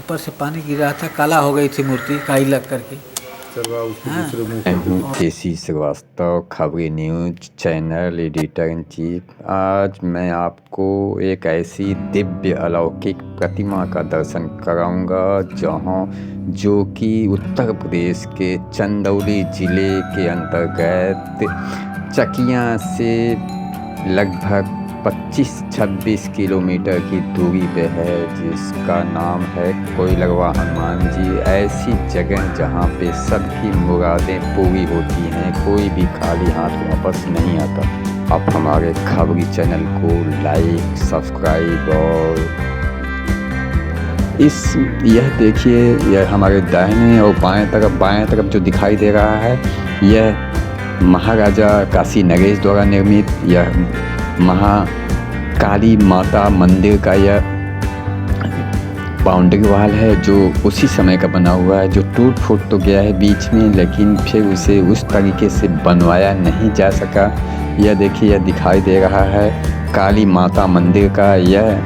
ऊपर से पानी गिर रहा था, काला हो गई थी मूर्ति, काई लग करके। मैं हूँ केसी श्रीवास्तव, खबरी news channel editor in chief. आज मैं आपको एक ऐसी दिव्य अलौकिक प्रतिमा का दर्शन कराऊंगा जो कि उत्तर प्रदेश के चंदौली ज़िले के अंतर्गत चकिया से लगभग 25-26 किलोमीटर की दूरी पे है, जिसका नाम है कोइलरवा हनुमान जी। ऐसी जगह जहाँ पे सबकी मुरादें पूरी होती हैं, कोई भी खाली हाथ वापस नहीं आता। आप हमारे खबरी चैनल को लाइक, सब्सक्राइब और यह देखिए, यह हमारे दाहिने और बाएं तरफ जो दिखाई दे रहा है, यह महाराजा काशी नरेश द्वारा निर्मित यह महाकाली माता मंदिर का यह बाउंड्री वॉल है, जो उसी समय का बना हुआ है, जो टूट फूट तो गया है बीच में, लेकिन फिर उसे उस तरीके से बनवाया नहीं जा सका। यह देखिए, यह दिखाई दे रहा है काली माता मंदिर का यह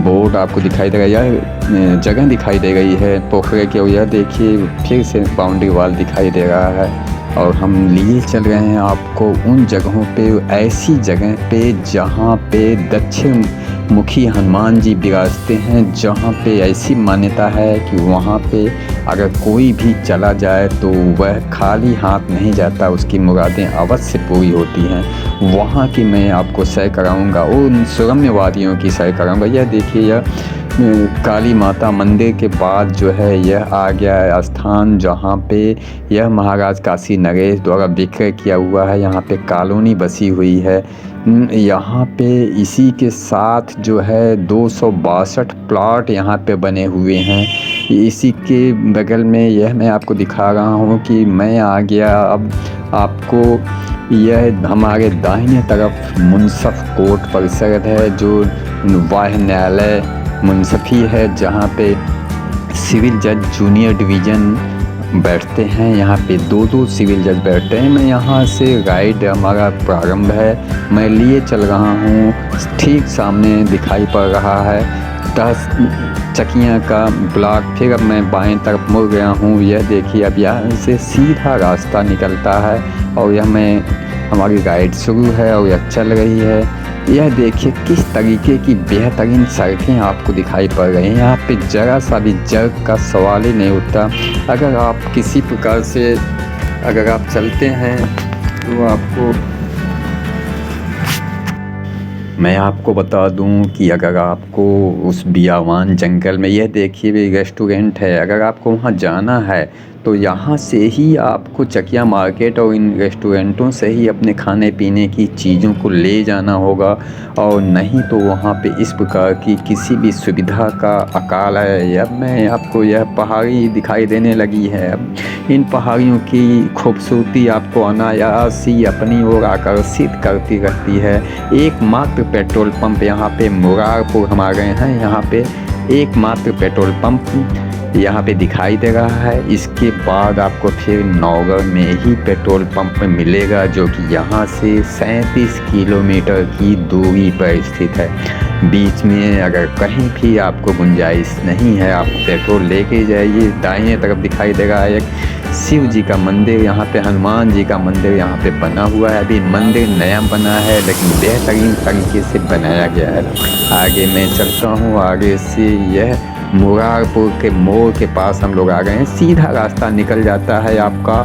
बोर्ड आपको दिखाई दे रहा है, यह जगह दिखाई दे रही है पोखरे की। और यह देखिए फिर से बाउंड्री वॉल दिखाई दे रहा है, और हम लिए चल रहे हैं आपको उन जगहों पे, ऐसी जगह पे जहाँ पे दक्षिण मुखी हनुमान जी विराजते हैं, जहाँ पे ऐसी मान्यता है कि वहाँ पे अगर कोई भी चला जाए तो वह खाली हाथ नहीं जाता, उसकी मुरादें अवश्य पूरी होती हैं। वहाँ की मैं आपको सैर कराऊंगा, उन सुरम्य वादियों की सैर कराऊंगा। यह देखिए, यह काली माता मंदिर के बाद जो है यह आ गया स्थान जहाँ पे यह महाराज काशी नरेश द्वारा विक्रय किया हुआ है। यहाँ पे कॉलोनी बसी हुई है। यहाँ पे इसी के साथ जो है 262 प्लॉट यहाँ पे बने हुए हैं। इसी के बगल में यह मैं आपको दिखा रहा हूँ कि मैं आ गया। अब आपको यह हमारे दाहिने तरफ मुंसफ कोर्ट परिसर है, जो वाह न्यायालय मुंसफी है, जहाँ पे सिविल जज जूनियर डिवीज़न बैठते हैं। यहाँ पे 2-2 सिविल जज बैठते हैं। मैं यहाँ से राइड हमारा प्रारंभ है, मैं लिए चल रहा हूँ। ठीक सामने दिखाई पड़ रहा है चकिया का ब्लॉक। फिर अब मैं बाएं तरफ मुड़ गया हूँ। यह देखिए, अब यहाँ से सीधा रास्ता निकलता है और यह हमारी राइड शुरू है और यह चल रही है। यह देखिए किस तरीके की बेहतरीन सड़कें आपको दिखाई पड़ रही हैं। यहाँ पे जरा सा भी जर्क का सवाल ही नहीं उठता। अगर आप किसी प्रकार से अगर आप चलते हैं तो मैं आपको बता दूं कि अगर आपको उस बियावान जंगल में, यह देखिए रेस्टोरेंट है, अगर आपको वहाँ जाना है तो यहाँ से ही आपको चकिया मार्केट और इन रेस्टोरेंटों से ही अपने खाने पीने की चीज़ों को ले जाना होगा, और नहीं तो वहाँ पे इस प्रकार की किसी भी सुविधा का अकाल है। अब मैं आपको यह पहाड़ी दिखाई देने लगी है। अब इन पहाड़ियों की खूबसूरती आपको अनायास ही अपनी ओर आकर्षित करती रहती है। एकमात्र पेट्रोल पंप यहाँ पे मुरारपुर हम आ गए हैं। यहाँ पे एकमात्र पेट्रोल पंप यहाँ पे दिखाई दे रहा है। इसके बाद आपको फिर नौगढ़ में ही पेट्रोल पंप मिलेगा, जो कि यहाँ से 37 किलोमीटर की दूरी पर स्थित है। बीच में अगर कहीं भी आपको गुंजाइश नहीं है, आप पेट्रोल लेके जाइए। दाहिने तरफ दिखाई दे रहा है एक शिव जी का मंदिर, यहाँ पे हनुमान जी का मंदिर यहाँ पे बना हुआ है। अभी मंदिर नया बना है, लेकिन बेहतरीन तरीके से बनाया गया है। आगे मैं चलता हूँ। आगे से यह मुरारपुर के मोड़ के पास हम लोग आ गए हैं। सीधा रास्ता निकल जाता है आपका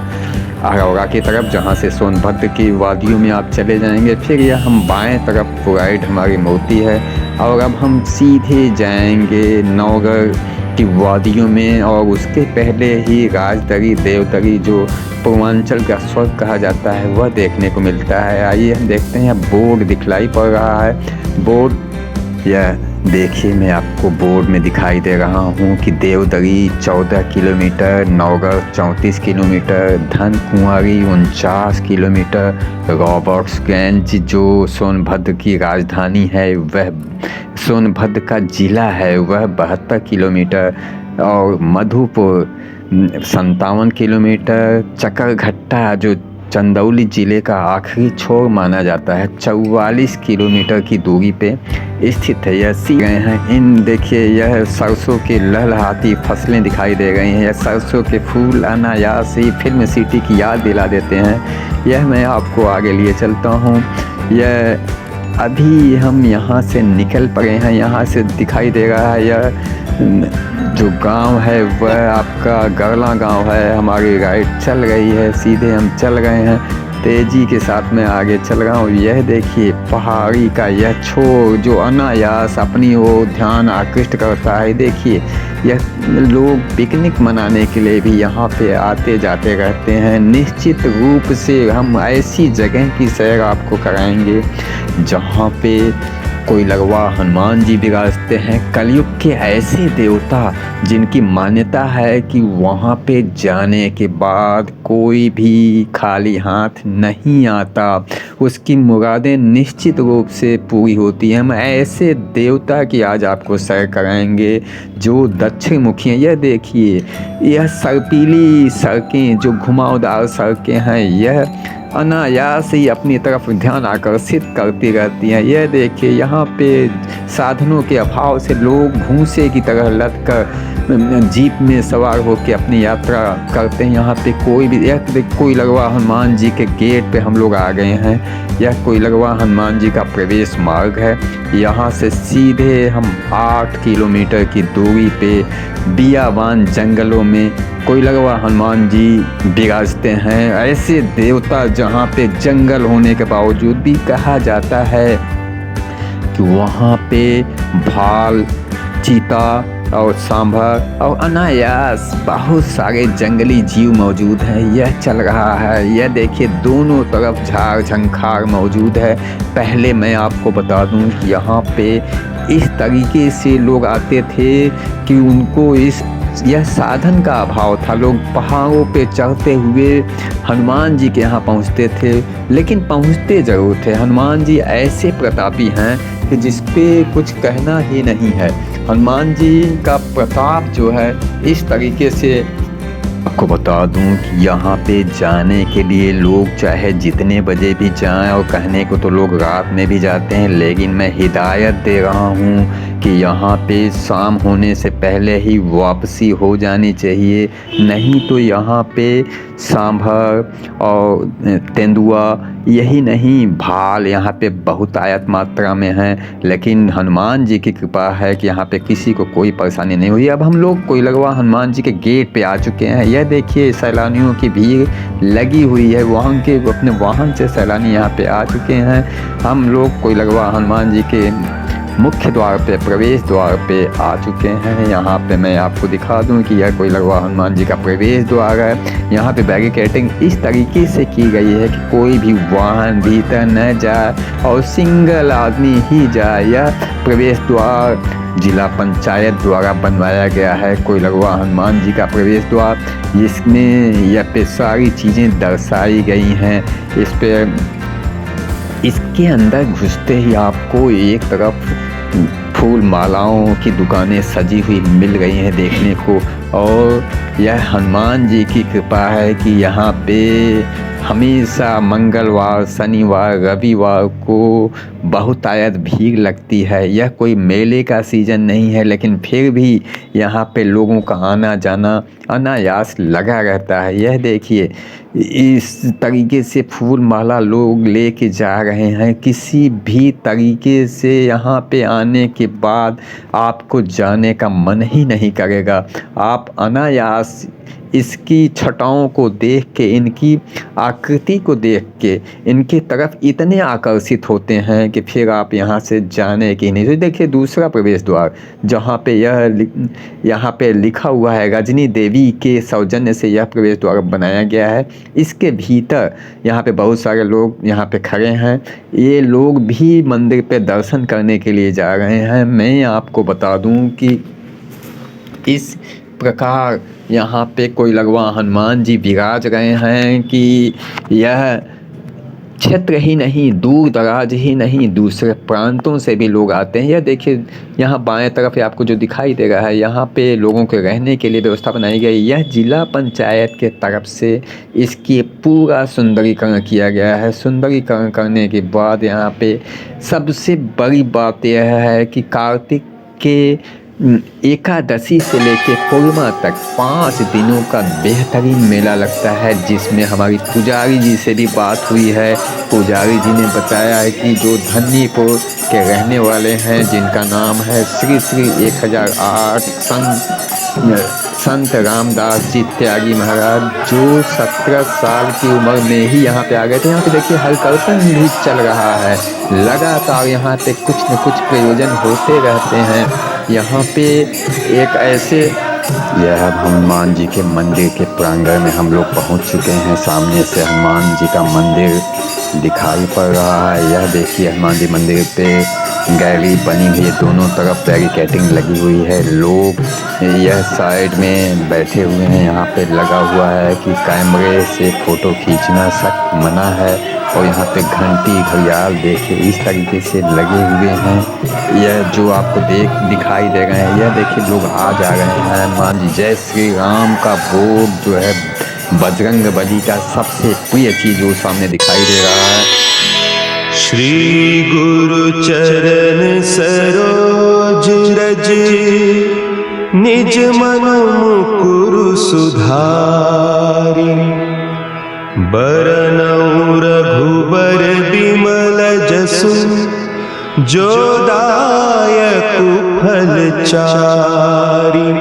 अरौरा की तरफ, जहाँ से सोनभद्र की वादियों में आप चले जाएंगे। फिर यह हम बाएं तरफ राइड हमारी मोती है, और अब हम सीधे जाएंगे नौगढ़ की वादियों में। और उसके पहले ही राजदरी देवदरी, जो पूर्वांचल का स्वर्ग कहा जाता है, वह देखने को मिलता है। आइए हम देखते हैं। बोर्ड दिखलाई पड़ रहा है। बोर्ड यह देखिए, मैं आपको बोर्ड में दिखाई दे रहा हूँ कि Devdari 14 kilometre, Naugarh 34 kilometre, Dhankunwari 49 kilometre, Robertsganj जो सोनभद्र की राजधानी है, वह सोनभद्र का ज़िला है, वह 72 किलोमीटर, और मधुपुर 57 किलोमीटर, चकरघट्टा जो चंदौली ज़िले का आखिरी छोर माना जाता है। 44 किलोमीटर की दूरी पे स्थित है। यह सी गए हैं इन देखिए यह सरसों की लहलहाती फसलें दिखाई दे रही हैं। यह सरसों के फूल अनायास ही फिल्म सिटी की याद दिला देते हैं। यह मैं आपको आगे लिए चलता हूँ। यह अभी हम यहाँ से निकल पड़े हैं। यहाँ से दिखाई दे रहा है यह जो गांव है वह आपका गरला गांव है। हमारी राइड चल रही है, सीधे हम चल गए हैं, तेज़ी के साथ में आगे चल रहा हूँ। यह देखिए पहाड़ी का यह छोर जो अनायास अपनी ओर ध्यान आकृष्ट करता है। देखिए यह लोग पिकनिक मनाने के लिए भी यहाँ पे आते जाते रहते हैं। निश्चित रूप से हम ऐसी जगह की सैर आपको कराएंगे जहाँ पे कोई लगवा हनुमान जी विराजते हैं, कलयुग के ऐसे देवता जिनकी मान्यता है कि वहाँ पे जाने के बाद कोई भी खाली हाथ नहीं आता, उसकी मुरादें निश्चित रूप से पूरी होती हैं। हम ऐसे देवता की आज आपको सैर कराएंगे जो दक्षिण मुखी हैं। यह देखिए यह सर्पीली सड़कें जो घुमावदार सड़कें हैं यह अनायास ही अपनी तरफ ध्यान आकर्षित करती रहती हैं। यह देखिए यहाँ पे साधनों के अभाव से लोग भूसे की तरह लदकर जीप में सवार होकर अपनी यात्रा करते हैं। यहाँ पे कोई भी कोई लगवा हनुमान जी के गेट पे हम लोग आ गए हैं। यह कोई लगवा हनुमान जी का प्रवेश मार्ग है। यहाँ से सीधे हम 8 किलोमीटर की दूरी पे बियाबान जंगलों में कोई लगवा हनुमान जी विराजते हैं। ऐसे देवता जहाँ पे जंगल होने के बावजूद भी कहा जाता है कि वहाँ पे भाल, चीता और सांभर और अनायास बहुत सारे जंगली जीव मौजूद हैं। यह चल रहा है। यह देखिए दोनों तरफ झाड़ झंखार मौजूद है। पहले मैं आपको बता दूं कि यहाँ पे इस तरीके से लोग आते थे कि उनको यह साधन का अभाव था। लोग पहाड़ों पे चढ़ते हुए हनुमान जी के यहाँ पहुँचते थे, लेकिन पहुँचते ज़रूर थे। हनुमान जी ऐसे प्रतापी हैं कि जिस पे कुछ कहना ही नहीं है। हनुमान जी का प्रताप जो है इस तरीके से आपको बता दूं कि यहाँ पे जाने के लिए लोग चाहे जितने बजे भी जाएं, और कहने को तो लोग रात में भी जाते हैं, लेकिन मैं हिदायत दे रहा हूँ कि यहाँ पे शाम होने से पहले ही वापसी हो जानी चाहिए। नहीं तो यहाँ पे सांभर और तेंदुआ यही नहीं भाल यहाँ पे बहुत आयत मात्रा में हैं, लेकिन हनुमान जी की कृपा है कि यहाँ पे किसी को कोई परेशानी नहीं हुई। अब हम लोग कोई लगवा हनुमान जी के गेट पे आ चुके हैं। यह देखिए सैलानियों की भीड़ लगी हुई है। वहाँ के अपने वाहन से सैलानी यहाँ पे आ चुके हैं। हम लोग कोई लगवा हनुमान जी के मुख्य द्वार पे, प्रवेश द्वार पे आ चुके हैं। यहाँ पे मैं आपको दिखा दूं कि यह कोई लगवा हनुमान जी का प्रवेश द्वार है। यहाँ पे बैरिकेडिंग इस तरीके से की गई है कि कोई भी वाहन भीतर न जाए और सिंगल आदमी ही जाए। यह प्रवेश द्वार जिला पंचायत द्वारा बनवाया गया है, कोई लगवा हनुमान जी का प्रवेश द्वार, जिसमें यह पे सारी चीज़ें दर्शाई गई हैं। इस पे इसके अंदर घुसते ही आपको एक तरफ फूल मालाओं की दुकानें सजी हुई मिल गई हैं देखने को, और यह हनुमान जी की कृपा है कि यहाँ पे हमेशा मंगलवार, शनिवार, रविवार को बहुतायत भीड़ लगती है। यह कोई मेले का सीज़न नहीं है, लेकिन फिर भी यहाँ पे लोगों का आना जाना अनायास लगा रहता है। यह देखिए इस तरीके से फूल माला लोग लेके जा रहे हैं। किसी भी तरीके से यहाँ पे आने के बाद आपको जाने का मन ही नहीं करेगा। आप अनायास इसकी छटाओं को देख के, इनकी आकृति को देख के इनकी तरफ इतने आकर्षित होते हैं कि फिर आप यहाँ से जाने की नहीं। तो देखिए दूसरा प्रवेश द्वार जहाँ पे यहाँ पे लिखा हुआ है रजनी देवी के सौजन्य से यह प्रवेश द्वार बनाया गया है। इसके भीतर यहाँ पे बहुत सारे लोग यहाँ पे खड़े हैं। ये लोग भी मंदिर पे दर्शन करने के लिए जा रहे हैं। मैं आपको बता दूँ कि इस प्रकार यहाँ पे कोई लगवा हनुमान जी विराज रहे हैं कि यह क्षेत्र ही नहीं, दूर दराज ही नहीं, दूसरे प्रांतों से भी लोग आते हैं। यह देखिए यहाँ बाएं तरफ आपको जो दिखाई दे रहा है, यहाँ पे लोगों के रहने के लिए व्यवस्था बनाई गई। यह जिला पंचायत के तरफ से इसकी पूरा सुंदरीकरण किया गया है। सुंदरीकरण करने के बाद यहाँ पे सबसे बड़ी बात यह है कि कार्तिक के एकादशी से लेकर पूर्णिमा तक 5 दिनों का बेहतरीन मेला लगता है, जिसमें हमारी पुजारी जी से भी बात हुई है। पुजारी जी ने बताया है कि जो धन्नीपुर के रहने वाले हैं, जिनका नाम है श्री श्री 1008 संत रामदास जी त्यागी महाराज, जो 17 साल की उम्र में ही यहाँ पे आ गए थे। यहाँ पे देखिए हलकर्तन भी चल रहा है, लगातार यहाँ पे कुछ न कुछ प्रयोजन होते रहते हैं। यहाँ पे एक ऐसे, यह हनुमान जी के मंदिर के प्रांगण में हम लोग पहुँच चुके हैं। सामने से हनुमान जी का मंदिर दिखाई पड़ रहा है। यह देखिए हनुमान जी मंदिर पे गैलरी बनी हुई है, दोनों तरफ बैरिकेडिंग लगी हुई है। लोग यह साइड में बैठे हुए हैं। यहाँ पे लगा हुआ है कि कैमरे से फ़ोटो खींचना सख्त मना है। और यहाँ पे घंटी घड़ियाल देखिए इस तरीके से लगे हुए हैं। यह जो आपको दिखाई दे रहे हैं, यह देखिए लोग आ जा रहे हैं। हनुमान जी जय श्री राम का बोर्ड जो है बजरंग बली का सबसे प्रिय चीज़ वो सामने दिखाई दे रहा है। श्री गुरु चरण सरोज रज निज मन मुकुरु सुधारि, बरनउँ रघुबर बिमल जसु, जो दायक फल चारि।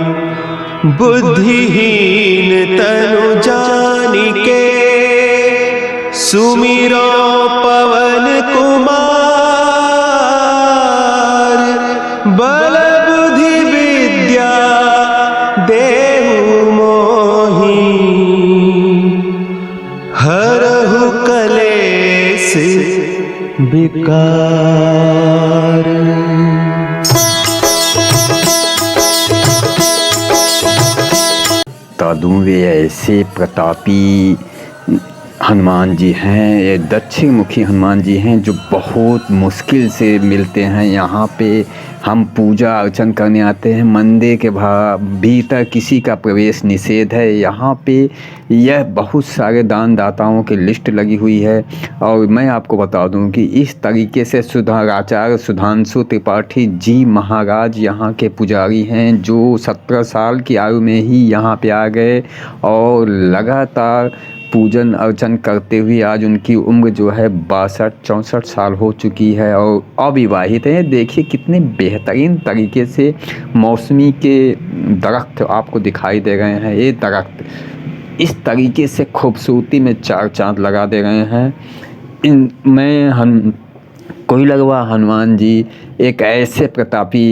बुद्धिहीन तनु जानिके, सुमिरो पवन कुमार। बल बुद्धि विद्या देहु मोहि, हरहु कलेस विकार। वे ऐसे प्रतापी हनुमान जी हैं, ये दक्षिण मुखी हनुमान जी हैं, जो बहुत मुश्किल से मिलते हैं। यहाँ पे हम पूजा अर्चन करने आते हैं, मंदिर के भीतर किसी का प्रवेश निषेध है। यहाँ पे यह बहुत सारे दानदाताओं की लिस्ट लगी हुई है। और मैं आपको बता दूं कि इस तरीके से आचार्य सुधांशु त्रिपाठी जी महाराज यहाँ के पुजारी हैं, जो 17 साल की आयु में ही यहाँ पे आ गए और लगातार पूजन अर्चन करते हुए आज उनकी उम्र जो है 62-64 साल हो चुकी है और अविवाहित हैं। देखिए कितने बेहतरीन तरीके से मौसमी के दरख्त आपको दिखाई दे रहे हैं। ये दरख्त इस तरीके से खूबसूरती में चार चांद लगा दे रहे हैं। कोइलरवा हनुमान जी एक ऐसे प्रतापी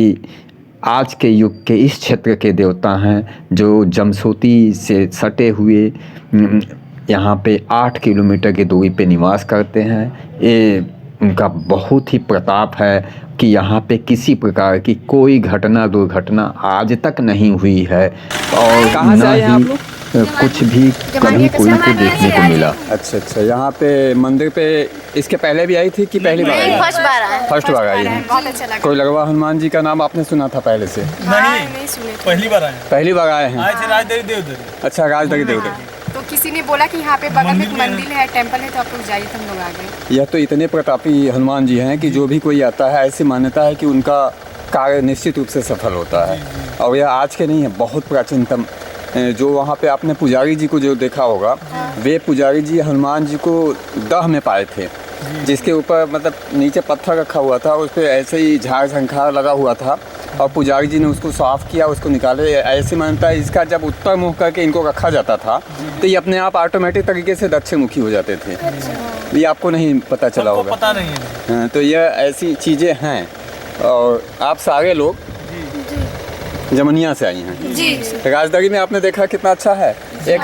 आज के युग के इस क्षेत्र के देवता हैं, जो जमसोती से सटे हुए यहाँ पे 8 किलोमीटर की दूरी पे निवास करते हैं। ये उनका बहुत ही प्रताप है कि यहाँ पे किसी प्रकार की कोई दुर्घटना आज तक नहीं हुई है और कहाँ से आए हैं आप लोग? कुछ भी कभी कोई को देखने को मिला। अच्छा, यहाँ पे मंदिर पे इसके पहले भी आई थी कि पहली बार आई? फर्स्ट बार आई है। बहुत अच्छा लगा। कोइलरवा हनुमान जी का नाम आपने सुना था पहले से? नहीं सुने थे। पहली बार आए हैं। आए थे राजदरी देवदरी। अच्छा, राजदरी देवदरी। तो किसी ने बोला कि यहाँ पे बगल में एक मंदिर है, टेंपल है, तो आप लोग जाइए, तो हम लोग आ गए। यह तो इतने प्रतापी हनुमान जी हैं कि जो भी कोई आता है ऐसी मान्यता है कि उनका कार्य निश्चित रूप से सफल होता है। और यह आज के नहीं है, बहुत प्राचीनतम। जो वहाँ पे आपने पुजारी जी को जो देखा होगा, वे पुजारी जी हनुमान जी को दह में पाए थे, जिसके ऊपर मतलब नीचे पत्थर रखा हुआ था, उस पर ऐसे ही झाड़ झंखार लगा हुआ था और पुजारी जी ने उसको साफ़ किया, उसको निकाले। ऐसी मान्यता है इसका, जब उत्तर मुख करके इनको रखा जाता था तो ये अपने आप ऑटोमेटिक तरीके से दक्षिण मुखी हो जाते थे। ये आपको नहीं पता चला होगा? पता नहीं है। तो यह ऐसी चीज़ें हैं। और आप सारे लोग जमनिया से आई हैं जी। राजदरी में आपने देखा कितना अच्छा है। एक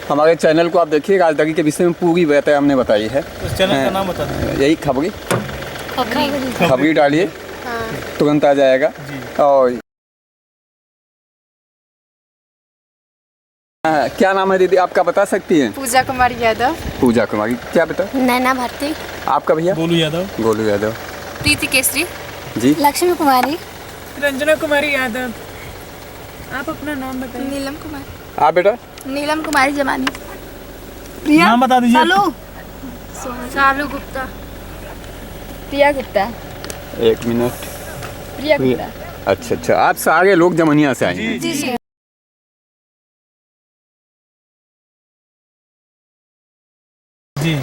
हमारे चैनल को आप देखिए, राजदरी के विषय में पूरी बातें हमने बताई है। उस चैनल का नाम बता दें। यही खबरी डालिए, तुरंत आ जाएगा। और क्या नाम है दीदी आपका, बता सकती हैं? पूजा कुमारी यादव। पूजा कुमारी। क्या बेटा? नैना भारती। आपका भैया? गोलू यादव। गोलू यादव। प्रीति केसरी। जी। लक्ष्मी कुमारी। रंजना कुमारी यादव। आप अपना नाम बताइए। नीलम कुमारी। आप बेटा? नीलम कुमारी जमानी। नाम बता दीजिए। सालू गुप्ता। प्रिया गुप्ता। एक मिनट। प्रिया गुप्ता। अच्छा अच्छा, आप सारे लोग जमनिया से आए हैं। जी जी।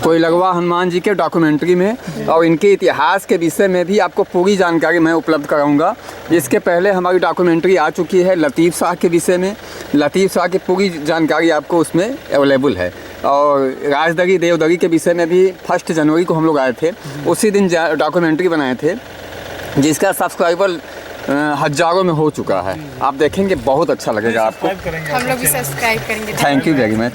कोइलगवा हनुमान जी के डॉक्यूमेंट्री में और इनके इतिहास के विषय में भी आपको पूरी जानकारी मैं उपलब्ध कराऊंगा। इसके पहले हमारी डॉक्यूमेंट्री आ चुकी है लतीफ़ शाह के विषय में। लतीफ़ शाह की पूरी जानकारी आपको उसमें अवेलेबल है। और राजदरी देवदरी के विषय में भी 1 जनवरी को हम लोग आए थे, उसी दिन डॉक्यूमेंट्री बनाए थे, जिसका सब्सक्राइबर हज़ारों में हो चुका है। आप देखेंगे बहुत अच्छा लगेगा आपको। हम लोग भी सब्सक्राइब करेंगे। Thank you very much.